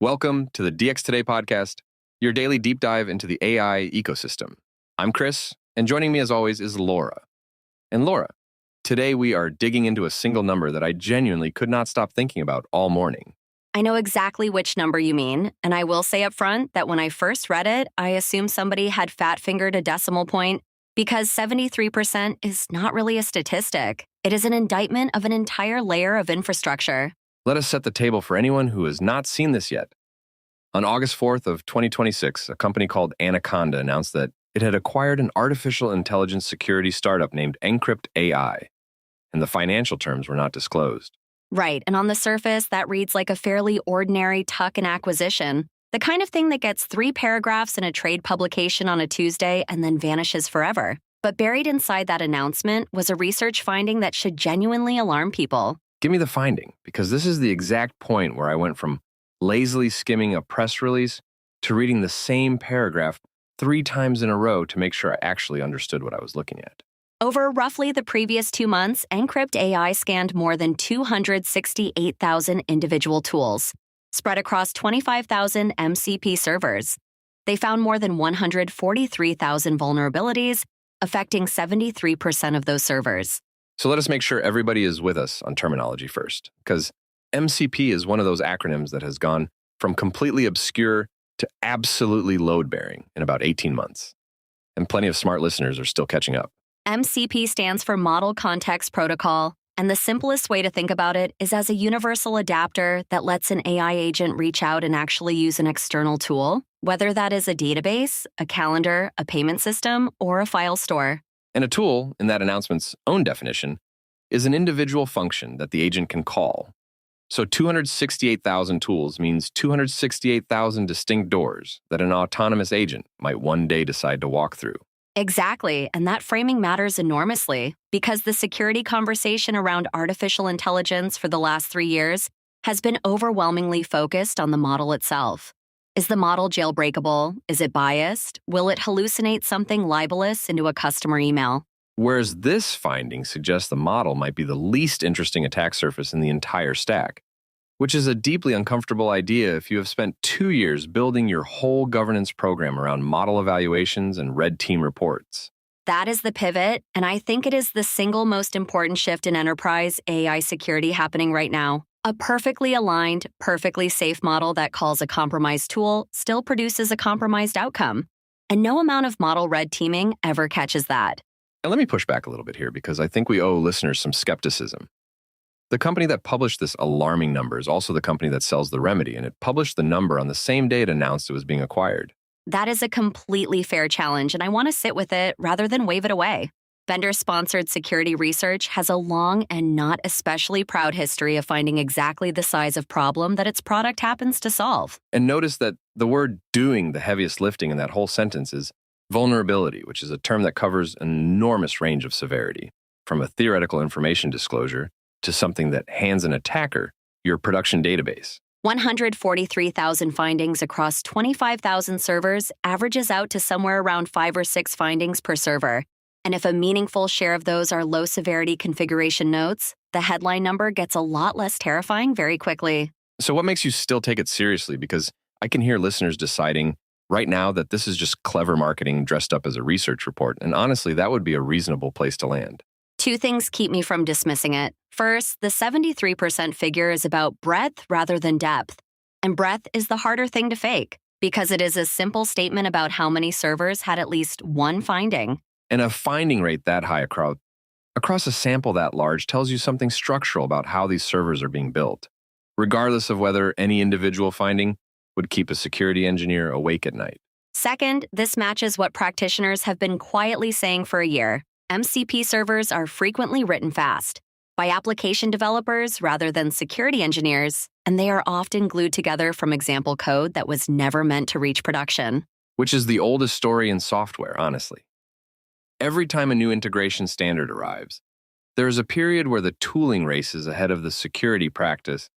Welcome to the DX Today podcast, your daily deep dive into the AI ecosystem. I'm Chris, and joining me as always is Laura. And Laura, today we are digging into a single number that I genuinely could not stop thinking about all morning. I know exactly which number you mean, and I will say up front that when I first read it, I assumed somebody had fat-fingered a decimal point because 73% is not really a statistic. It is an indictment of an entire layer of infrastructure. Let us set the table for anyone who has not seen this yet. On August 4th of 2026, a company called Anaconda announced that it had acquired an artificial intelligence security startup named Enkrypt AI, and the financial terms were not disclosed. Right, and on the surface, that reads like a fairly ordinary tuck and acquisition, the kind of thing that gets 3 paragraphs in a trade publication on a Tuesday and then vanishes forever. But buried inside that announcement was a research finding that should genuinely alarm people. Give me the finding, because this is the exact point where I went from lazily skimming a press release to reading the same paragraph 3 times in a row to make sure I actually understood what I was looking at. Over roughly the previous 2 months, Enkrypt AI scanned more than 268,000 individual tools, spread across 25,000 MCP servers. They found more than 143,000 vulnerabilities, affecting 73% of those servers. So let us make sure everybody is with us on terminology first, because MCP is one of those acronyms that has gone from completely obscure to absolutely load-bearing in about 18 months. And plenty of smart listeners are still catching up. MCP stands for Model Context Protocol, and the simplest way to think about it is as a universal adapter that lets an AI agent reach out and actually use an external tool, whether that is a database, a calendar, a payment system, or a file store. And a tool, in that announcement's own definition, is an individual function that the agent can call. So 268,000 tools means 268,000 distinct doors that an autonomous agent might one day decide to walk through. Exactly, and that framing matters enormously because the security conversation around artificial intelligence for the last 3 years has been overwhelmingly focused on the model itself. Is the model jailbreakable? Is it biased? Will it hallucinate something libelous into a customer email? Whereas this finding suggests the model might be the least interesting attack surface in the entire stack, which is a deeply uncomfortable idea if you have spent 2 years building your whole governance program around model evaluations and red team reports. That is the pivot, and I think it is the single most important shift in enterprise AI security happening right now. A perfectly aligned, perfectly safe model that calls a compromised tool still produces a compromised outcome. And no amount of model red teaming ever catches that. And let me push back a little bit here because I think we owe listeners some skepticism. The company that published this alarming number is also the company that sells the remedy, and it published the number on the same day it announced it was being acquired. That is a completely fair challenge, and I want to sit with it rather than wave it away. Vendor-sponsored security research has a long and not especially proud history of finding exactly the size of problem that its product happens to solve. And notice that the word doing the heaviest lifting in that whole sentence is vulnerability, which is a term that covers an enormous range of severity, from a theoretical information disclosure to something that hands an attacker your production database. 143,000 findings across 25,000 servers averages out to somewhere around 5 or 6 findings per server. And if a meaningful share of those are low-severity configuration notes, the headline number gets a lot less terrifying very quickly. So what makes you still take it seriously? Because I can hear listeners deciding right now that this is just clever marketing dressed up as a research report, and honestly, that would be a reasonable place to land. 2 things keep me from dismissing it. First, the 73% figure is about breadth rather than depth. And breadth is the harder thing to fake, because it is a simple statement about how many servers had at least one finding. And a finding rate that high across a sample that large tells you something structural about how these servers are being built, regardless of whether any individual finding would keep a security engineer awake at night. Second, this matches what practitioners have been quietly saying for a year. MCP servers are frequently written fast by application developers rather than security engineers, and they are often glued together from example code that was never meant to reach production. Which is the oldest story in software, honestly. Every time a new integration standard arrives, there is a period where the tooling races ahead of the security practice,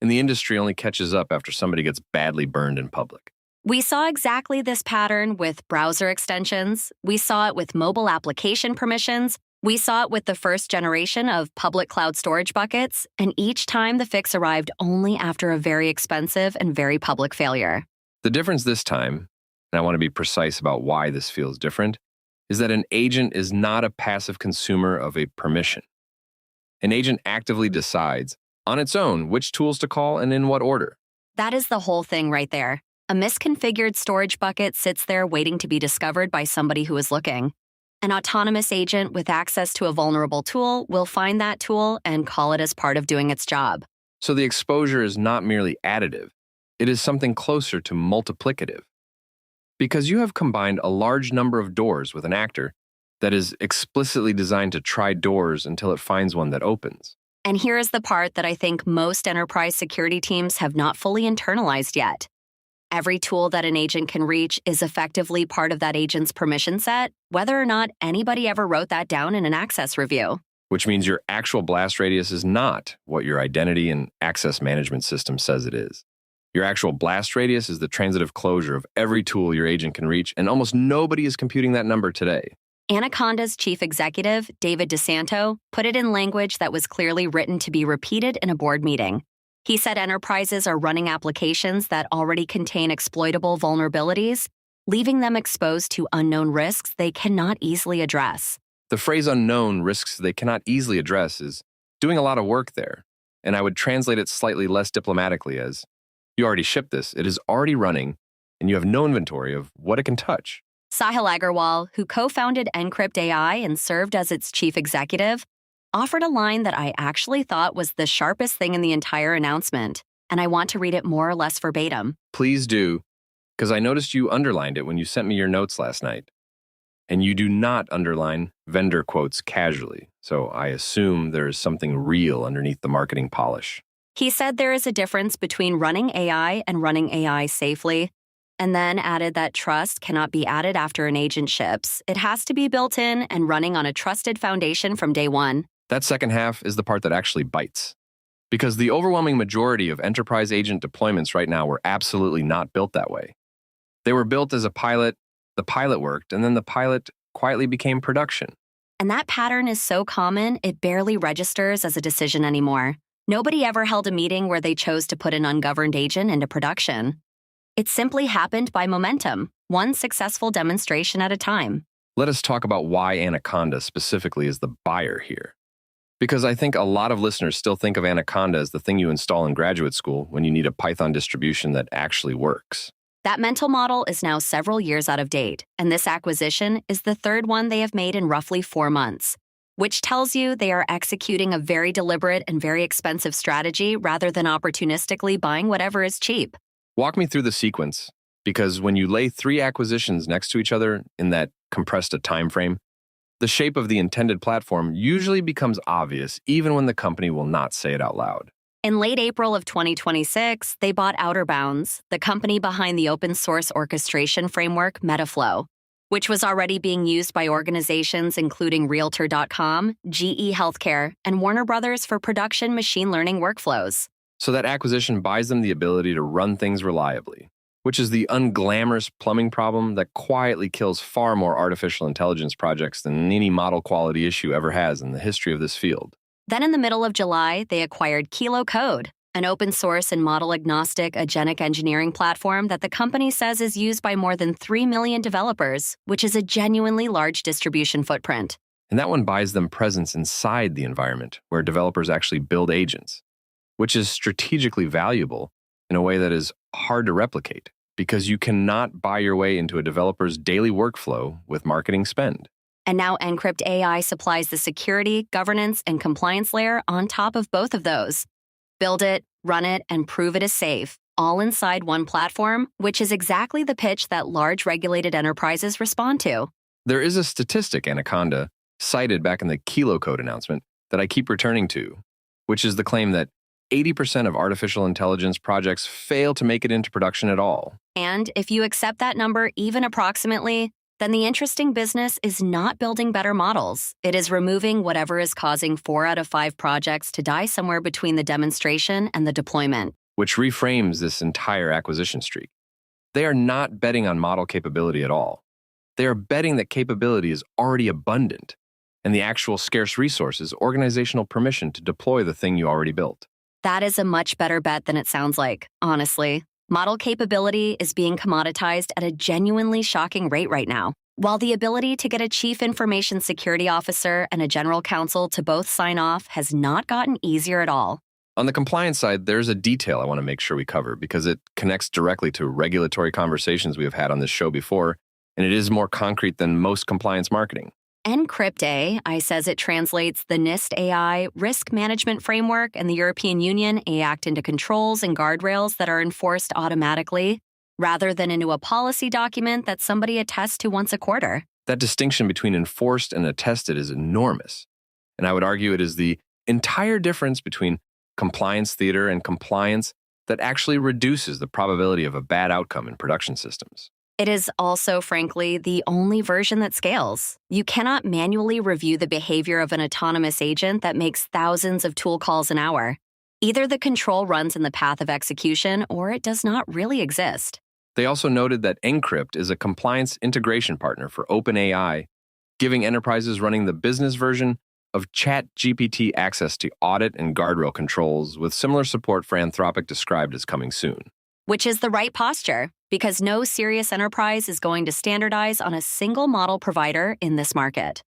and the industry only catches up after somebody gets badly burned in public. We saw exactly this pattern with browser extensions, we saw it with mobile application permissions, We saw it with the first generation of public cloud storage buckets, and each time the fix arrived only after a very expensive and very public failure. The difference this time, and I want to be precise about why this feels different, is that an agent is not a passive consumer of a permission. An agent actively decides, on its own, which tools to call and in what order. That is the whole thing right there. A misconfigured storage bucket sits there waiting to be discovered by somebody who is looking. An autonomous agent with access to a vulnerable tool will find that tool and call it as part of doing its job. So the exposure is not merely additive, it is something closer to multiplicative. Because you have combined a large number of doors with an actor that is explicitly designed to try doors until it finds one that opens. And here is the part that I think most enterprise security teams have not fully internalized yet. Every tool that an agent can reach is effectively part of that agent's permission set, whether or not anybody ever wrote that down in an access review. Which means your actual blast radius is not what your identity and access management system says it is. Your actual blast radius is the transitive closure of every tool your agent can reach, and almost nobody is computing that number today. Anaconda's chief executive, David DeSanto, put it in language that was clearly written to be repeated in a board meeting. He said enterprises are running applications that already contain exploitable vulnerabilities, leaving them exposed to unknown risks they cannot easily address. The phrase unknown risks they cannot easily address is doing a lot of work there, and I would translate it slightly less diplomatically as, you already shipped this, it is already running, and you have no inventory of what it can touch. Sahil Agarwal, who co-founded Enkrypt AI and served as its chief executive, offered a line that I actually thought was the sharpest thing in the entire announcement, and I want to read it more or less verbatim. Please do, because I noticed you underlined it when you sent me your notes last night. And you do not underline vendor quotes casually, so I assume there is something real underneath the marketing polish. He said there is a difference between running AI and running AI safely, and then added that trust cannot be added after an agent ships. It has to be built in and running on a trusted foundation from day one. That second half is the part that actually bites. Because the overwhelming majority of enterprise agent deployments right now were absolutely not built that way. They were built as a pilot, the pilot worked, and then the pilot quietly became production. And that pattern is so common, it barely registers as a decision anymore. Nobody ever held a meeting where they chose to put an ungoverned agent into production. It simply happened by momentum, one successful demonstration at a time. Let us talk about why Anaconda specifically is the buyer here. Because I think a lot of listeners still think of Anaconda as the thing you install in graduate school when you need a Python distribution that actually works. That mental model is now several years out of date, and this acquisition is the third one they have made in roughly 4 months, which tells you they are executing a very deliberate and very expensive strategy rather than opportunistically buying whatever is cheap. Walk me through the sequence, because when you lay 3 acquisitions next to each other in that compressed a time frame, the shape of the intended platform usually becomes obvious even when the company will not say it out loud. In late April of 2026, they bought Outer Bounds, the company behind the open source orchestration framework Metaflow, which was already being used by organizations including Realtor.com, GE Healthcare, and Warner Brothers for production machine learning workflows. So that acquisition buys them the ability to run things reliably, which is the unglamorous plumbing problem that quietly kills far more artificial intelligence projects than any model quality issue ever has in the history of this field. Then in the middle of July, they acquired Kilo Code, an open source and model-agnostic agentic engineering platform that the company says is used by more than 3 million developers, which is a genuinely large distribution footprint. And that one buys them presence inside the environment where developers actually build agents, which is strategically valuable in a way that is hard to replicate because you cannot buy your way into a developer's daily workflow with marketing spend. And now Enkrypt AI supplies the security, governance, and compliance layer on top of both of those. Build it, run it, and prove it is safe, all inside one platform, which is exactly the pitch that large regulated enterprises respond to. There is a statistic, Anaconda, cited back in the Kilo Code announcement that I keep returning to, which is the claim that 80% of artificial intelligence projects fail to make it into production at all. And if you accept that number even approximately, then the interesting business is not building better models. It is removing whatever is causing 4 out of 5 projects to die somewhere between the demonstration and the deployment. Which reframes this entire acquisition streak. They are not betting on model capability at all. They are betting that capability is already abundant. and the actual scarce resource is organizational permission to deploy the thing you already built. That is a much better bet than it sounds like, honestly. Model capability is being commoditized at a genuinely shocking rate right now. While the ability to get a chief information security officer and a general counsel to both sign off has not gotten easier at all. On the compliance side, there's a detail I want to make sure we cover because it connects directly to regulatory conversations we have had on this show before, and it is more concrete than most compliance marketing. Enkrypt AI says it translates the NIST AI risk management framework and the European Union AI Act into controls and guardrails that are enforced automatically, rather than into a policy document that somebody attests to once a quarter. That distinction between enforced and attested is enormous, and I would argue it is the entire difference between compliance theater and compliance that actually reduces the probability of a bad outcome in production systems. It is also, frankly, the only version that scales. You cannot manually review the behavior of an autonomous agent that makes thousands of tool calls an hour. Either the control runs in the path of execution or it does not really exist. They also noted that Enkrypt is a compliance integration partner for OpenAI, giving enterprises running the business version of ChatGPT access to audit and guardrail controls with similar support for Anthropic described as coming soon. Which is the right posture, because no serious enterprise is going to standardize on a single model provider in this market.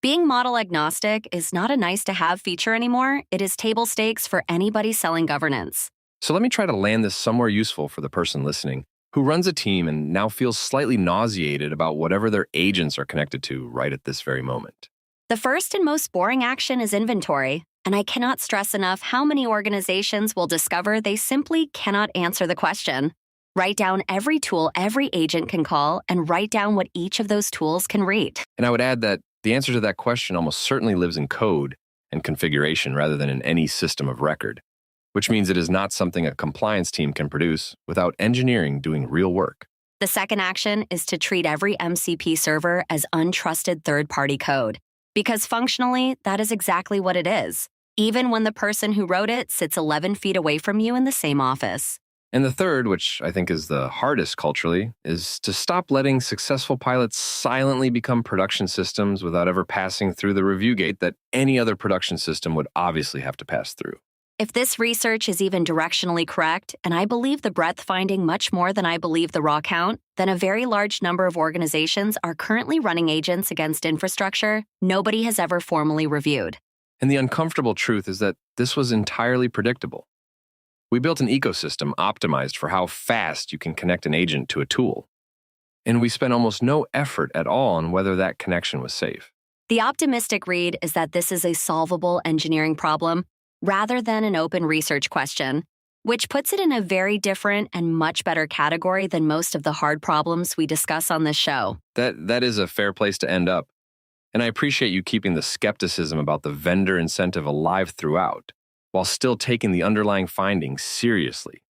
Being model agnostic is not a nice-to-have feature anymore. It is table stakes for anybody selling governance. So let me try to land this somewhere useful for the person listening who runs a team and now feels slightly nauseated about whatever their agents are connected to right at this very moment. The first and most boring action is inventory, and I cannot stress enough how many organizations will discover they simply cannot answer the question. Write down every tool every agent can call and write down what each of those tools can rate. And I would add that the answer to that question almost certainly lives in code and configuration rather than in any system of record, which means it is not something a compliance team can produce without engineering doing real work. The second action is to treat every MCP server as untrusted third-party code, because functionally, that is exactly what it is, even when the person who wrote it sits 11 feet away from you in the same office. And the third, which I think is the hardest culturally, is to stop letting successful pilots silently become production systems without ever passing through the review gate that any other production system would obviously have to pass through. If this research is even directionally correct, and I believe the breadth finding much more than I believe the raw count, then a very large number of organizations are currently running agents against infrastructure nobody has ever formally reviewed. And the uncomfortable truth is that this was entirely predictable. We built an ecosystem optimized for how fast you can connect an agent to a tool. And we spent almost no effort at all on whether that connection was safe. The optimistic read is that this is a solvable engineering problem rather than an open research question, which puts it in a very different and much better category than most of the hard problems we discuss on this show. That is a fair place to end up. And I appreciate you keeping the skepticism about the vendor incentive alive throughout, while still taking the underlying findings seriously.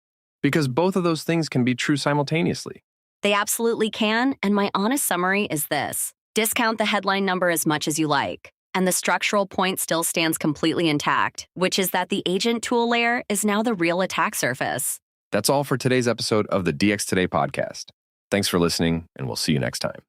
Because both of those things can be true simultaneously. They absolutely can, and my honest summary is this. Discount the headline number as much as you like, and the structural point still stands completely intact, which is that the agent tool layer is now the real attack surface. That's all for today's episode of the DX Today podcast. Thanks for listening, and we'll see you next time.